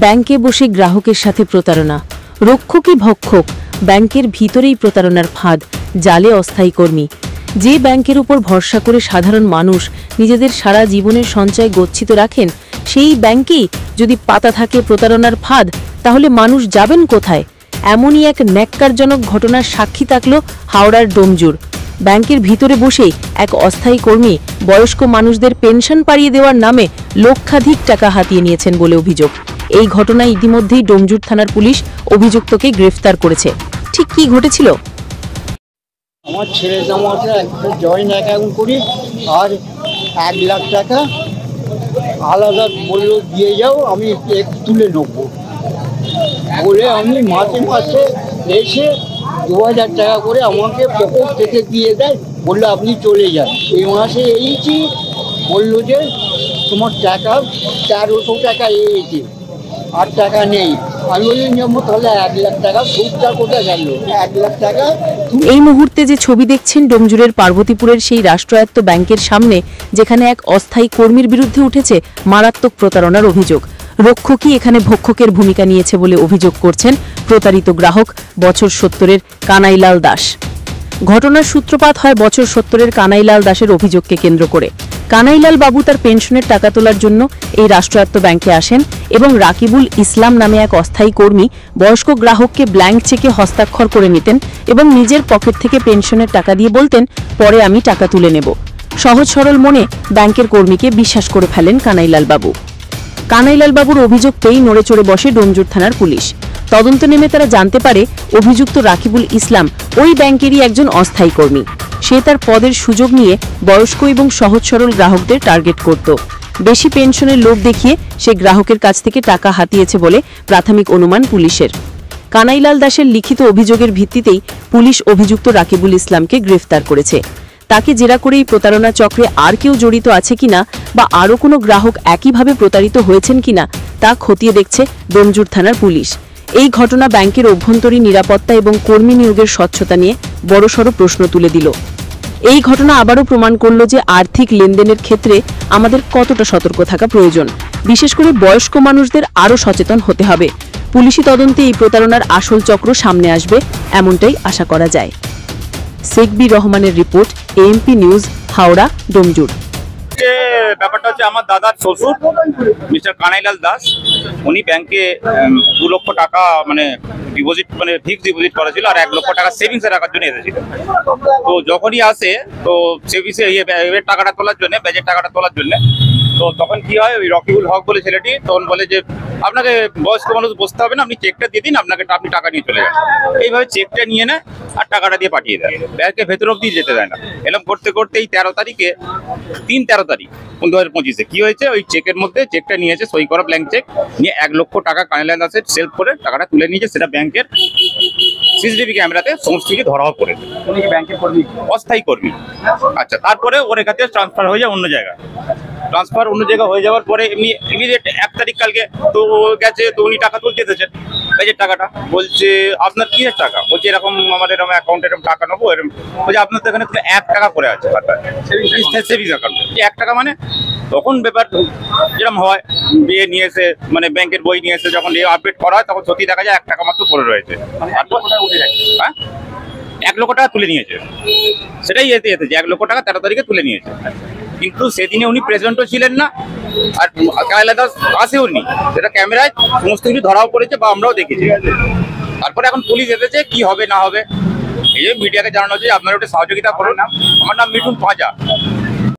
ব্যাংকে বসে গ্রাহকের সাথে প্রতারণা, রক্ষকই ভক্ষক, ব্যাংকের ভিতরেই প্রতারণার ফাঁদ, জালে অস্থায়ী কর্মী। যে ব্যাংকের উপর ভরসা করে সাধারণ মানুষ নিজেদের সারা জীবনের সঞ্চয় গচ্ছিত রাখেন, সেই ব্যাংকেই যদি পাতা থাকে প্রতারণার ফাঁদ, তাহলে মানুষ যাবেন কোথায়? এমনই এক ন্যাক্কারজনক ঘটনার সাক্ষী থাকল হাওড়ার ডোমজুর। ব্যাংকের ভিতরে বসেই এক অস্থায়ী কর্মী বয়স্ক মানুষদের পেনশন পাড়িয়ে দেওয়ার নামে লক্ষাধিক টাকা হাতিয়ে নিয়েছেন বলে অভিযোগ। এই ঘটনায় ইতিমধ্যেই ডোমজুর থানার পুলিশ অভিযুক্তকে গ্রেফতার করেছে। ঠিক কি ঘটেছিল? আমার ছেলের নামে একটা জয়েন্ট অ্যাকাউন্ট করি, আর 1 লাখ টাকা আলাদা বললো দিয়ে যাও, আমি তুলে নেবো বলে আমি মাসে মাসে এসে 2000 টাকা করে আমাকে পকেট থেকে দিয়ে দেয়, বললো আপনি চলে যান। এই মাসে এইছি, বললো যে তোমার টাকা 1300 টাকা এসেছে, আর টাকা নেই। আমি বললাম যেমন তাহলে 1 লাখ টাকা সুদটা কোথায় গেল? 1 লাখ টাকা। এই মুহূর্তে যে ছবি দেখছেন ডোমজুরের পার্বতীপুরের সেই রাষ্ট্রায়ত্ত ব্যাংকের সামনে, যেখানে এক অস্থায়ী কর্মীর বিরুদ্ধে উঠেছে মারাত্মক প্রতারণার অভিযোগ। রক্ষকই এখানে ভক্ষকের ভূমিকা নিয়েছে বলে অভিযোগ করছেন প্রতারিত গ্রাহক বছর 70-এর কানাইলাল দাস। ঘটনার সূত্রপাত হয় বছর 70-এর কানাইলাল দাসের অভিযোগকে কেন্দ্র করে। কানাইলাল বাবু তার পেনশনের টাকা তোলার জন্য এই রাষ্ট্রায়ত্ত ব্যাংকে আসেন এবং রাকিবুল ইসলাম নামে এক অস্থায়ী কর্মী বয়স্ক গ্রাহককে ব্ল্যাঙ্ক চেকে হস্তাক্ষর করে নিতেন এবং নিজের পকেট থেকে পেনশনের টাকা দিয়ে বলতেন, পরে আমি টাকা তুলে নেব। সহজ সরল মনে ব্যাংকের কর্মীকে বিশ্বাস করে ফেলেন কানাইলাল বাবু। কানাইলাল বাবুর অভিযোগ পেয়েই নড়ে চড়ে বসে ডোমজুর থানার পুলিশ। তদন্ত নেমে তারা জানতে পারে অভিযুক্ত রাকিবুল ইসলাম ওই ব্যাংকেরই একজন অস্থায়ী কর্মী। সে তার পদের সুযোগ নিয়ে বয়স্ক এবং সহজ সরল গ্রাহকদের টার্গেট করত। বেশি পেনশনের লোভ দেখিয়ে সে গ্রাহকের কাছ থেকে টাকা হাতিয়েছে বলে প্রাথমিক অনুমান পুলিশের। কানাইলাল দাসের লিখিত অভিযোগের ভিত্তিতেই পুলিশ অভিযুক্ত রাকিবুল ইসলামকে গ্রেফতার করেছে। তাকে জেরা করে এই প্রতারণা চক্রে আর কেউ জড়িত আছে কিনা বা আরও কোনো গ্রাহক একইভাবে প্রতারিত হয়েছেন কিনা তা খতিয়ে দেখছে ডোমজুর থানার পুলিশ। এই ঘটনা ব্যাংকের অভ্যন্তরীণ নিরাপত্তা এবং কর্মী নিয়োগের স্বচ্ছতা নিয়ে বড়সড় প্রশ্ন তুলে দিল। এই ঘটনা আবারও প্রমাণ করল যে আর্থিক লেনদেনের ক্ষেত্রে আমাদের কতটা সতর্ক থাকা প্রয়োজন। বিশেষ করে বয়স্ক মানুষদের আরও সচেতন হতে হবে। পুলিশি তদন্তে এই প্রতারণার আসল চক্র সামনে আসবে, এমনটাই আশা করা যায়। শেখবি রহমানের report, AMP news, Howrah, Domjur. ব্যাপারটা হচ্ছে আমার দাদার শ্বশুর মিস্টার কানাইলাল দাস, উনি ব্যাংকে 2 লক্ষ টাকা মানে ডিপোজিট মানে ফিক্সড ডিপোজিট করা ছিল, আর 1 লক্ষ টাকা সেভিংসে রাখার জন্য এসেছিল। তো যখনই আসে তো সেভিংসে টাকাটা তোলার জন্য, ব্যাজের টাকাটা তোলার জন্য, তো তখন কি হয়, ওই রকিবুল হক বলে ছেলেটি তখন বলে যে আপনাকে বয়স্ক মানুষ বসতে হবে না, আপনি চেকটা দিয়ে দিন, আপনি টাকা নিয়ে চলে যান। এইভাবে চেকটা নিয়ে নেয় আর টাকাটা দিয়ে পাঠিয়ে দেয়, ব্যাংকের ভেতর অব্দি যেতে দেয় না। এরকম করতে করতে এই 13 তারিখে 13 তারিখ 2025 কি হয়েছে, ওই চেকের মধ্যে চেকটা নিয়েছে সই করা ব্ল্যাঙ্ক চেক নিয়ে 1 লক্ষ টাকা কানাইলাল দাসের সেলফ করে টাকাটা তুলে নিয়েছে। সেটা ব্যাংকের সিসিটিভি ক্যামেরাতে সমস্ত কিছু ধরা পড়েছে। উনি ব্যাংকের কর্মী, অস্থায়ী কর্মী। আচ্ছা, তারপরে ওর কাছে ট্রান্সফার হয়ে যায় অন্য জায়গায়। ট্রান্সফার অন্য জায়গায় হয়ে যাওয়ার পরে এমনি ইমিডিয়েট 1 তারিখ কালকে তো গেছে, তো উনি টাকা তুলতে এসেছেন, ব্যাজের টাকাটা। বলছে আপনার কি টাকা? বলছে এরকম আমার এরকম অ্যাকাউন্টে এরকম টাকা নেবো, এরকম। বলছে আপনার তো এখানে 1 টাকা করে আছে সেভিংস অ্যাকাউন্টে। 1 টাকা মানে? তখন ব্যাপার যেরকম হয়, বিয়ে নিয়ে এসে মানে ব্যাংকের বই নিয়ে এসে যখন আপডেট করা হয়, তখন সত্যি দেখা যায় 1 টাকা মাত্র পড়ে রয়েছে। হ্যাঁ, 1 লক্ষ টাকা তুলে নিয়েছে, সেটাই এতে 1 লক্ষ টাকা 13 তারিখে তুলে নিয়েছে। কিন্তু সেদিনে উনি প্রেজেন্টও ছিলেন না, আর কানাইলাল দাস আসেও নি। সেটা ক্যামেরায় সমস্ত কিছু ধরাও পড়েছে বা আমরাও দেখেছি। তারপরে এখন পুলিশ এসেছে, কি হবে না হবে এই যে মিডিয়াকে জানানো হচ্ছে, আপনারা ওটা সহযোগিতা করুন। আমার নাম মিঠুন পাঁজা।